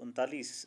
39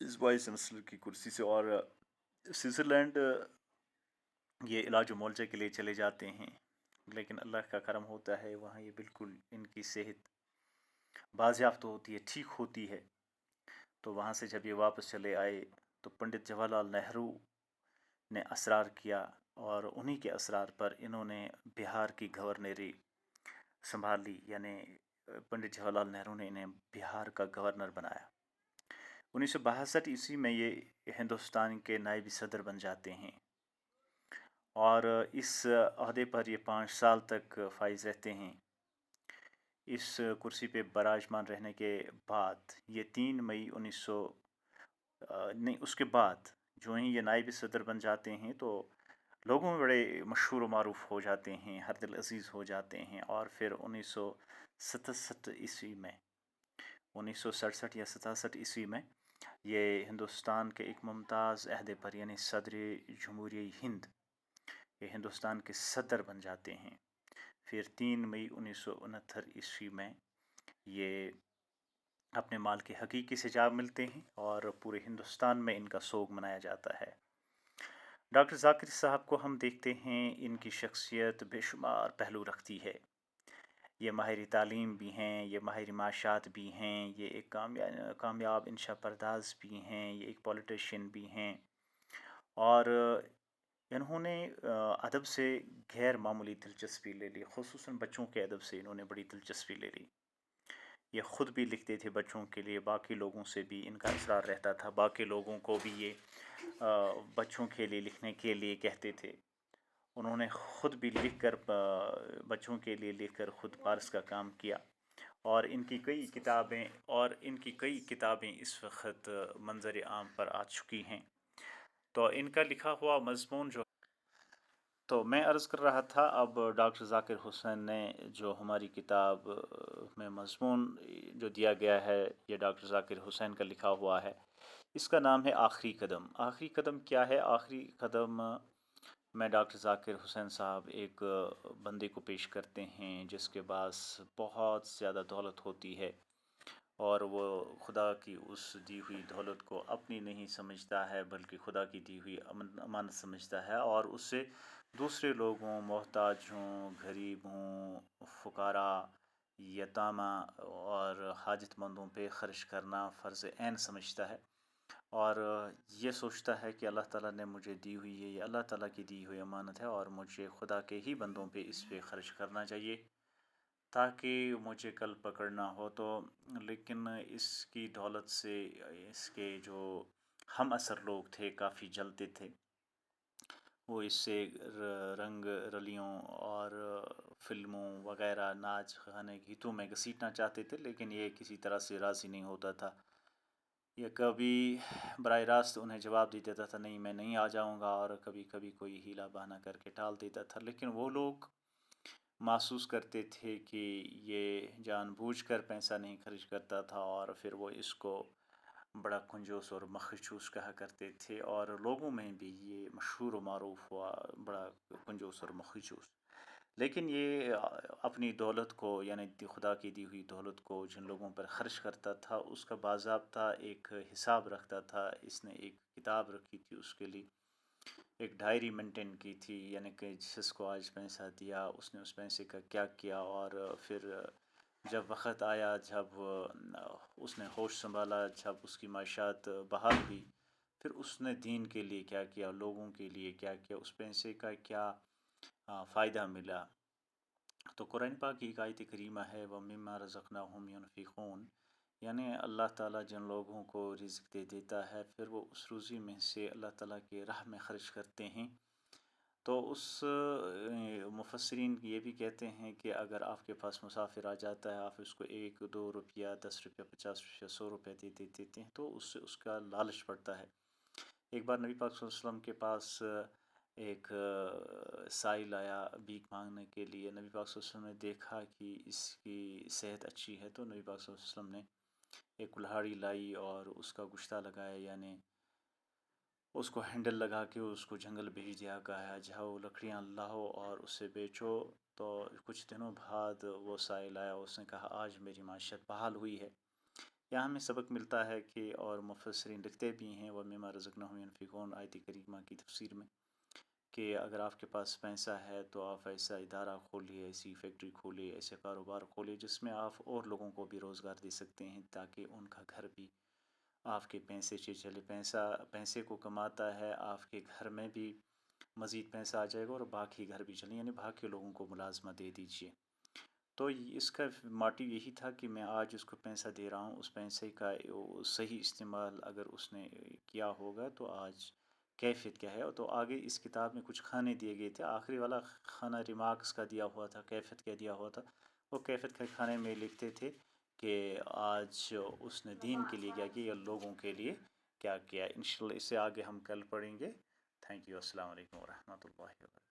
اس vice chancellor کی کرسی سے، اور سوئٹزرلینڈ یہ علاج و معالجے کے لیے چلے جاتے ہیں، لیکن اللہ کا کرم ہوتا ہے وہاں یہ بالکل ان کی صحت بازیافت ہوتی ہے، ٹھیک ہوتی ہے۔ تو وہاں سے جب یہ واپس چلے آئے تو پنڈت جواہر لال نہرو نے اصرار کیا، اور انہی کے اصرار پر انہوں نے بہار کی گورنری سنبھال لی، یعنی پنڈت جواہر لال نہرو نے انہیں بہار کا گورنر بنایا۔ 1962 میں یہ ہندوستان کے نائب صدر بن جاتے ہیں، اور اس عہدے پر یہ 5 سال تک فائز رہتے ہیں۔ اس کرسی پہ براجمان رہنے کے بعد یہ 3 مئی 1900 نہیں، اس کے بعد جو ہی یہ نائب صدر بن جاتے ہیں تو لوگوں میں بڑے مشہور و معروف ہو جاتے ہیں، ہر دل عزیز ہو جاتے ہیں، اور پھر 1967 میں 1967 یا 67 میں یہ ہندوستان کے ایک ممتاز عہدے پر، یعنی صدر جمہوریہ ہند، یہ ہندوستان کے صدر بن جاتے ہیں۔ پھر 3 مئی 1969 میں یہ اپنے مال کے حقیقی سے جا ملتے ہیں، اور پورے ہندوستان میں ان کا سوگ منایا جاتا ہے۔ ڈاکٹر ذاکر صاحب کو ہم دیکھتے ہیں، ان کی شخصیت بے شمار پہلو رکھتی ہے۔ یہ ماہر تعلیم بھی ہیں، یہ ماہر معاشات بھی ہیں، یہ ایک کامیاب انشا پرداز بھی ہیں، یہ ایک پولیٹیشین بھی ہیں، اور انہوں نے ادب سے غیر معمولی دلچسپی لے لی، خصوصاً بچوں کے ادب سے انہوں نے بڑی دلچسپی لے لی۔ یہ خود بھی لکھتے تھے بچوں کے لیے، باقی لوگوں سے بھی ان کا اصرار رہتا تھا، باقی لوگوں کو بھی یہ بچوں کے لیے لکھنے کے لیے کہتے تھے۔ انہوں نے خود بھی لکھ کر بچوں کے لیے لکھ کر خود پارس کا کام کیا، اور ان کی کئی کتابیں اس وقت منظر عام پر آ چکی ہیں۔ تو ان کا لکھا ہوا مضمون جو، تو میں عرض کر رہا تھا، اب ڈاکٹر ذاکر حسین نے جو ہماری کتاب میں مضمون جو دیا گیا ہے، یہ ڈاکٹر ذاکر حسین کا لکھا ہوا ہے، اس کا نام ہے آخری قدم۔ آخری قدم کیا ہے؟ آخری قدم میں ڈاکٹر ذاکر حسین صاحب ایک بندے کو پیش کرتے ہیں جس کے پاس بہت زیادہ دولت ہوتی ہے، اور وہ خدا کی اس دی ہوئی دولت کو اپنی نہیں سمجھتا ہے بلکہ خدا کی دی ہوئی امانت سمجھتا ہے، اور اس سے دوسرے لوگوں، محتاجوں، غریبوں، فقراء، یتامہ اور حاجت مندوں پہ خرچ کرنا فرض عین سمجھتا ہے، اور یہ سوچتا ہے کہ اللہ تعالیٰ نے مجھے دی ہوئی ہے، یہ اللہ تعالیٰ کی دی ہوئی امانت ہے، اور مجھے خدا کے ہی بندوں پہ اس پہ خرچ کرنا چاہیے تاکہ مجھے کل پکڑنا ہو تو۔ لیکن اس کی دولت سے اس کے جو ہم اثر لوگ تھے کافی جلتے تھے، وہ اس سے رنگ رلیوں اور فلموں وغیرہ، ناچ گانے، گیتوں میں گھسیٹنا چاہتے تھے، لیکن یہ کسی طرح سے راضی نہیں ہوتا تھا۔ یہ کبھی براہ راست انہیں جواب دے دیتا تھا، نہیں میں نہیں آ جاؤں گا، اور کبھی کبھی کوئی ہیلا بہانہ کر کے ٹال دیتا تھا، لیکن وہ لوگ محسوس کرتے تھے کہ یہ جان بوجھ کر پیسہ نہیں خرچ کرتا تھا، اور پھر وہ اس کو بڑا کنجوس اور مخچوس کہا کرتے تھے، اور لوگوں میں بھی یہ مشہور و معروف ہوا، بڑا کنجوس اور مخچوس۔ لیکن یہ اپنی دولت کو، یعنی خدا کی دی ہوئی دولت کو جن لوگوں پر خرچ کرتا تھا اس کا باضابطہ ایک حساب رکھتا تھا۔ اس نے ایک کتاب رکھی تھی اس کے لیے، ایک ڈائری مینٹین کی تھی، یعنی کہ جس کو آج پیسہ دیا اس نے اس پیسے کا کیا کیا، اور پھر جب وقت آیا، جب اس نے ہوش سنبھالا، جب اس کی معاشات بحال ہوئی، پھر اس نے دین کے لیے کیا کیا، لوگوں کے لیے کیا کیا، اس پیسے کا کیا فائدہ ملا۔ تو قرآن پاک کی ایک آیت کریمہ ہے، وَمِمَّا رَزَقْنَاهُمْ يُنْفِقُونَ، یعنی اللہ تعالیٰ جن لوگوں کو رزق دے دیتا ہے پھر وہ اس روزی میں سے اللہ تعالیٰ کی راہ میں خرچ کرتے ہیں۔ تو اس مفسرین یہ بھی کہتے ہیں کہ اگر آپ کے پاس مسافر آ جاتا ہے، آپ اس کو 1-2 روپیہ، 10 روپیہ، 50 روپیہ، 100 روپیہ دیتے ہیں تو اس سے اس کا لالچ پڑتا ہے۔ ایک بار نبی پاک صلی اللہ علیہ وسلم کے پاس ایک سائل آیا بھیک مانگنے کے لیے، نبی پاک صلی اللہ علیہ وسلم نے دیکھا کہ اس کی صحت اچھی ہے، تو نبی پاک صلی اللہ علیہ وسلم نے ایک کلہاڑی لائی اور اس کا گشتہ لگایا، یعنی اس کو ہینڈل لگا کے اس کو جنگل بھیج دیا، کہا جاؤ لکڑیاں لاؤ اور اسے بیچو۔ تو کچھ دنوں بعد وہ سائل آیا، اس نے کہا آج میری معیشت بحال ہوئی ہے، یہاں ہمیں سبق ملتا ہے کہ اور مفسرین لکھتے بھی ہیں وَمِمَّا رَزَقْنَاهُمْ يُنْفِقُونَ آیت کریمہ کی تفسیر میں کہ اگر آپ کے پاس پیسہ ہے تو آپ ایسا ادارہ کھولیے، ایسی فیکٹری کھولیے، ایسے کاروبار کھولیے جس میں آپ اور لوگوں کو بھی روزگار دے سکتے ہیں، تاکہ ان کا گھر بھی آپ کے پیسے سے چلے۔ پیسے کو کماتا ہے، آپ کے گھر میں بھی مزید پیسہ آ جائے گا اور باقی گھر بھی چلیں، یعنی باقی لوگوں کو ملازمت دے دیجیے۔ تو اس کا موٹیو یہی تھا کہ میں آج اس کو پیسہ دے رہا ہوں، اس پیسے کا صحیح استعمال اگر اس نے کیا ہوگا تو آج کیفیت کیا ہے۔ تو آگے اس کتاب میں کچھ کھانے دیے گئے تھے، آخری والا کھانا ریمارکس کا دیا ہوا تھا، کیفیت کا دیا ہوا تھا۔ وہ کیفیت کے کھانے میں لکھتے تھے کہ آج اس نے دین کے لیے کیا کیا یا لوگوں کے لیے کیا کیا۔ انشاءاللہ اس سے آگے ہم کل پڑھیں گے۔ تھینک یو، السلام علیکم ورحمۃ اللہ وبرکاتہ۔